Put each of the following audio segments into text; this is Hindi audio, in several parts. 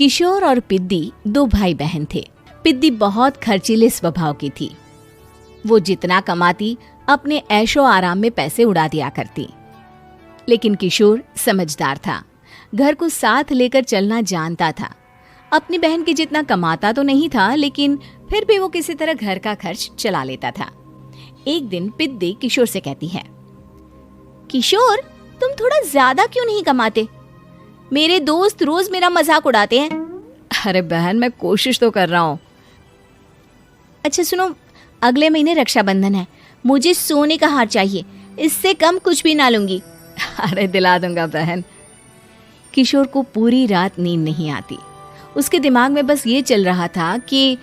किशोर और पिद्दी दो भाई बहन थे। पिद्दी बहुत खर्चीले स्वभाव की थी। वो जितना कमाती अपने ऐशो आराम में पैसे उड़ा दिया करती। लेकिन किशोर समझदार था, घर को साथ लेकर चलना जानता था। अपनी बहन के जितना कमाता तो नहीं था, लेकिन फिर भी वो किसी तरह घर का खर्च चला लेता था। एक दिन पिद्दी किशोर से कहती है, किशोर तुम थोड़ा ज्यादा क्यों नहीं कमाते? मेरे दोस्त रोज मेरा मजाक उड़ाते हैं। अरे बहन, मैं कोशिश तो कर रहा हूँ। अच्छा सुनो, अगले महीने रक्षाबंधन है, मुझे सोने का हार चाहिए, इससे कम कुछ भी ना लूंगी। अरे दिला दूंगा बहन। किशोर को पूरी रात नींद नहीं आती। उसके दिमाग में बस ये चल रहा था कि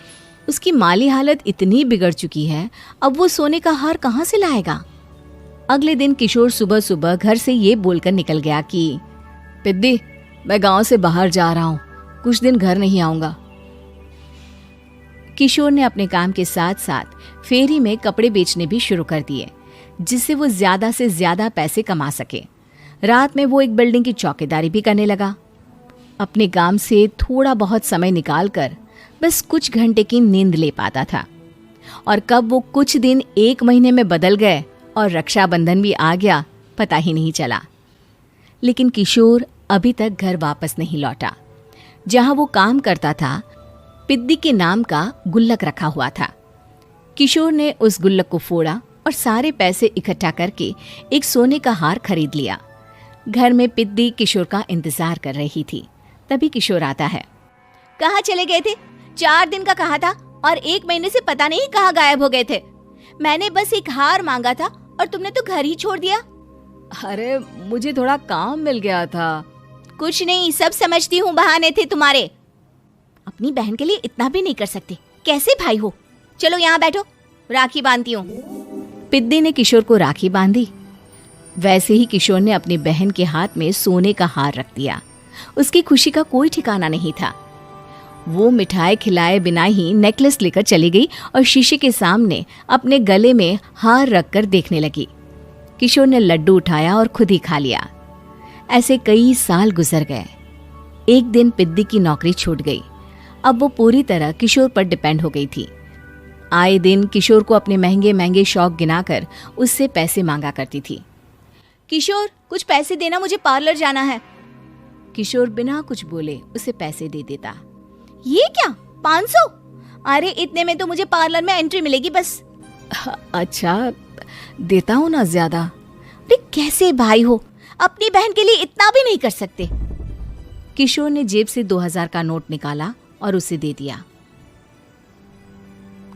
उसकी माली हालत इतनी बिगड़ चुकी है, अब वो सोने का हार कहाँ से लाएगा। अगले दिन किशोर सुबह सुबह घर से ये बोलकर निकल गया कि पिद्दी, मैं गांव से बाहर जा रहा हूँ, कुछ दिन घर नहीं आऊंगा। किशोर ने अपने काम के साथ साथ फेरी में कपड़े बेचने भी शुरू कर दिए, जिससे वो ज्यादा से ज्यादा पैसे कमा सके। रात में वो एक बिल्डिंग की चौकीदारी भी करने लगा। अपने काम से थोड़ा बहुत समय निकालकर बस कुछ घंटे की नींद ले पाता था। और कब वो कुछ दिन एक महीने में बदल गए और रक्षाबंधन भी आ गया, पता ही नहीं चला। लेकिन किशोर अभी तक घर वापस नहीं लौटा। जहां वो काम करता था, पिद्दी के नाम का गुल्लक रखा हुआ था। किशोर ने उस गुल्लक को फोड़ा और सारे पैसे इकट्ठा करके एक सोने का हार खरीद लिया। घर में पिद्दी किशोर का इंतजार कर रही थी। तभी किशोर आता है। कहाँ चले गए थे? 4 दिन का कहा था और 1 महीने से पता नहीं कहाँ गायब हो गए थे। मैंने बस एक हार मांगा था और तुमने तो घर ही छोड़ दिया। अरे मुझे थोड़ा काम मिल गया था। कुछ नहीं, सब समझती हूँ, बहाने थे तुम्हारे। अपनी बहन के लिए इतना भी नहीं कर सकते, कैसे भाई हो? चलो यहाँ बैठो, राखी बांधती हूँ। पिद्दी ने किशोर को राखी बांधी। वैसे ही किशोर ने अपनी बहन के हाथ में सोने का हार रख दिया। उसकी खुशी का कोई ठिकाना नहीं था। वो मिठाई खिलाए बिना ही नेकलेस लेकर चली गई और शीशे के सामने अपने गले में हार रखकर देखने लगी। किशोर ने लड्डू उठाया और खुद ही खा लिया। ऐसे कई साल गुजर गए। एक दिन पिद्दी की नौकरी छूट गई। अब वो पूरी तरह किशोर पर डिपेंड हो गई थी। आए दिन किशोर को अपने महंगे महंगे शौक गिनाकर उससे पैसे मांगा करती थी। किशोर कुछ पैसे देना, मुझे पार्लर जाना है। किशोर बिना कुछ बोले उसे पैसे दे देता। ये क्या, 500? अरे इतने में तो मुझे पार्लर में एंट्री मिलेगी बस। अच्छा देता हूँ ना ज्यादा। अरे कैसे भाई हो, अपनी बहन के लिए इतना भी नहीं कर सकते। किशोर ने जेब से 2000 का नोट निकाला और उसे दे दिया।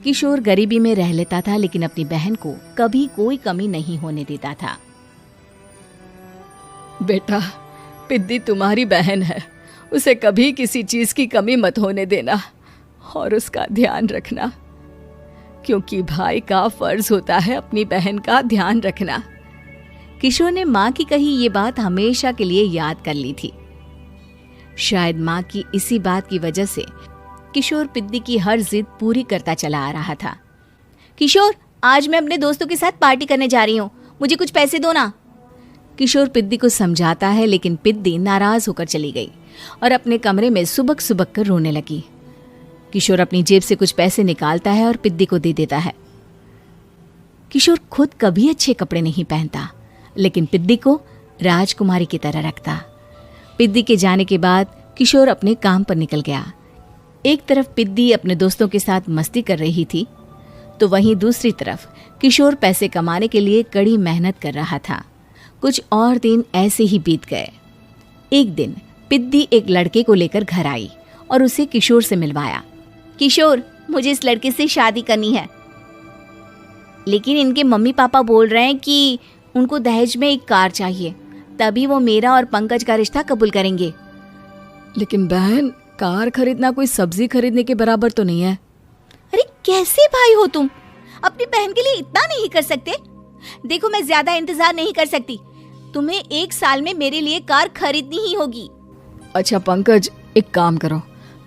किशोर गरीबी में रह लेता था, लेकिन अपनी बहन को कभी कोई कमी नहीं होने देता था। बेटा, पिद्दी तुम्हारी बहन है, उसे कभी किसी चीज की कमी मत होने देना और उसका ध्यान रखना, क्योंकि भाई का फर्ज होता है अपनी बहन का ध्यान रखना। किशोर ने माँ की कही ये बात हमेशा के लिए याद कर ली थी। शायद माँ की इसी बात की वजह से किशोर पिद्दी की हर जिद पूरी करता चला आ रहा था। किशोर, आज मैं अपने दोस्तों के साथ पार्टी करने जा रही हूँ, मुझे कुछ पैसे दो ना। किशोर पिद्दी को समझाता है, लेकिन पिद्दी नाराज होकर चली गई और अपने कमरे में सुबक सुबक कर रोने लगी। किशोर अपनी जेब से कुछ पैसे निकालता है और पिद्दी को दे देता है। किशोर खुद कभी अच्छे कपड़े नहीं पहनता, लेकिन पिद्दी को राजकुमारी की तरह रखता। पिद्दी के जाने के बाद किशोर अपने काम पर निकल गया। एक तरफ पिद्दी अपने दोस्तों के साथ मस्ती कर रही थी, तो वहीं दूसरी तरफ किशोर पैसे कमाने के लिए कड़ी मेहनत कर रहा था। कुछ और दिन ऐसे ही बीत गए। एक दिन पिद्दी एक लड़के को लेकर घर आई और उसे किशोर से मिलवाया। किशोर, मुझे इस लड़के से शादी करनी है, लेकिन इनके मम्मी पापा बोल रहे हैं कि उनको दहेज में एक कार चाहिए, तभी वो मेरा और पंकज का रिश्ता कबूल करेंगे। लेकिन बहन, कार खरीदना कोई सब्जी खरीदने के बराबर तो नहीं है। अरे कैसे भाई हो तुम, अपनी बहन के लिए इतना नहीं कर सकते? देखो, मैं ज्यादा इंतजार नहीं कर सकती, तुम्हें 1 साल में मेरे लिए कार खरीदनी ही होगी। अच्छा पंकज, एक काम करो,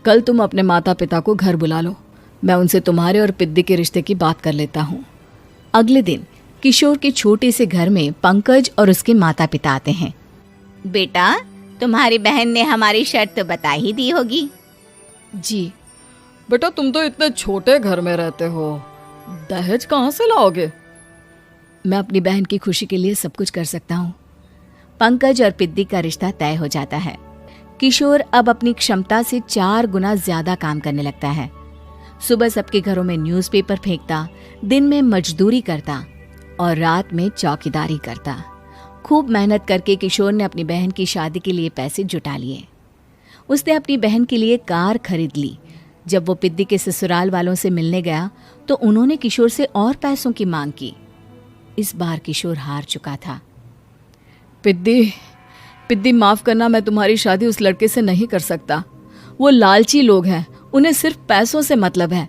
कल तुम अपने माता पिता को घर बुला लो, मैं उनसे तुम्हारे और पिद्दी के रिश्ते की बात कर लेता हूँ। अगले दिन किशोर के छोटे से घर में पंकज और उसके माता पिता आते हैं। बेटा, तुम्हारी बहन ने हमारी शर्त तो बता ही दी होगी। जी। बेटा तुम तो इतने छोटे घर में रहते हो, दहेज कहाँ से लाओगे? मैं अपनी बहन की खुशी के लिए सब कुछ कर सकता हूँ। पंकज और पिद्दी का रिश्ता तय हो जाता है। किशोर अब अपनी क्षमता से 4 गुना ज्यादा काम करने लगता है। सुबह सबके घरों में न्यूज़पेपर फेंकता, दिन में मजदूरी करता और रात में चौकीदारी करता। खूब मेहनत करके किशोर ने अपनी बहन की शादी के लिए पैसे जुटा लिए। उसने अपनी बहन के लिए कार खरीद ली। जब वो पिद्दी के ससुराल वालों से मिलने गया तो उन्होंने किशोर से और पैसों की मांग की। इस बार किशोर हार चुका था। पिद्दी माफ करना, मैं तुम्हारी शादी उस लड़के से नहीं कर सकता। वो लालची लोग हैं, उन्हें सिर्फ पैसों से मतलब है।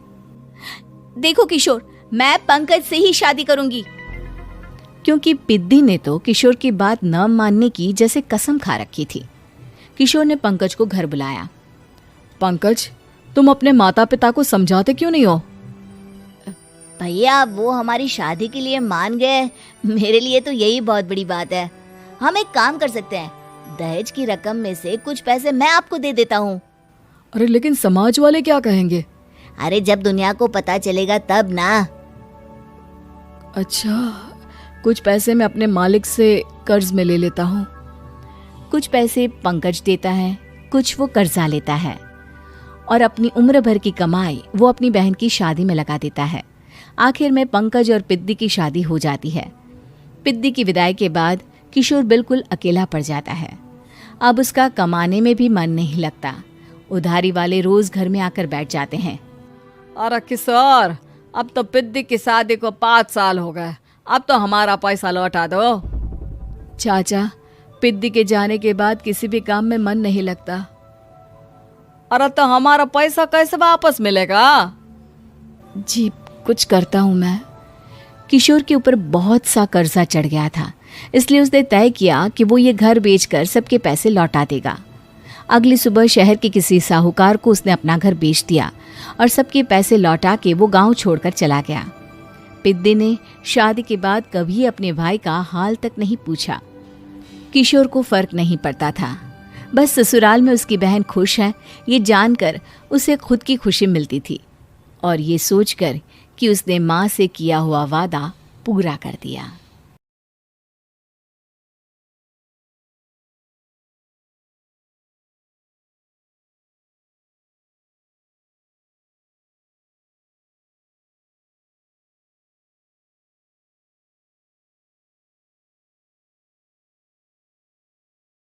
देखो किशोर, मैं पंकज से ही शादी करूंगी। क्योंकि पिद्दी ने तो किशोर की बात न मानने की जैसे कसम खा रखी थी। किशोर ने पंकज को घर बुलाया। पंकज, तुम अपने माता पिता को समझाते क्यों नहीं हो? भैया, वो हमारी शादी के लिए मान गए, मेरे लिए तो यही बहुत बड़ी बात है। हम एक काम कर सकते हैं, दहेज की रकम में से कुछ पैसे मैं आपको दे देता हूँ। अरे लेकिन समाज वाले क्या कहेंगे? अरे जब दुनिया को पता चलेगा तब ना। अच्छा, कुछ पैसे मैं अपने मालिक से कर्ज में ले लेता हूँ। कुछ पैसे पंकज देता है, कुछ वो कर्जा लेता है और अपनी उम्र भर की कमाई वो अपनी बहन की शादी में लगा देता है। आखिर में पंकज और पिद्दी की शादी हो जाती है। पिद्दी की विदाई के बाद किशोर बिल्कुल अकेला पड़ जाता है। अब उसका कमाने में भी मन नहीं लगता। उधारी वाले रोज घर में आकर बैठ जाते हैं। अरे किशोर, अब तो पिद्दी की शादी को 5 साल हो गए, अब तो हमारा पैसा लौटा दो। चाचा, पिद्दी के जाने के बाद किसी भी काम में मन नहीं लगता। अरे तो हमारा पैसा कैसे वापस मिलेगा? जी, कुछ करता हूँ मैं। किशोर के ऊपर बहुत सा कर्जा चढ़ गया था, इसलिए उसने तय किया कि वो ये घर बेचकर सबके पैसे लौटा देगा। अगली सुबह शहर के किसी साहूकार को उसने अपना घर बेच दिया और सबके पैसे लौटा के वो गांव छोड़कर चला गया। पिद्दी ने शादी के बाद कभी अपने भाई का हाल तक नहीं पूछा। किशोर को फर्क नहीं पड़ता था, बस ससुराल में उसकी बहन खुश है ये जानकर उसे खुद की खुशी मिलती थी और ये सोचकर कि उसने माँ से किया हुआ वादा पूरा कर दिया।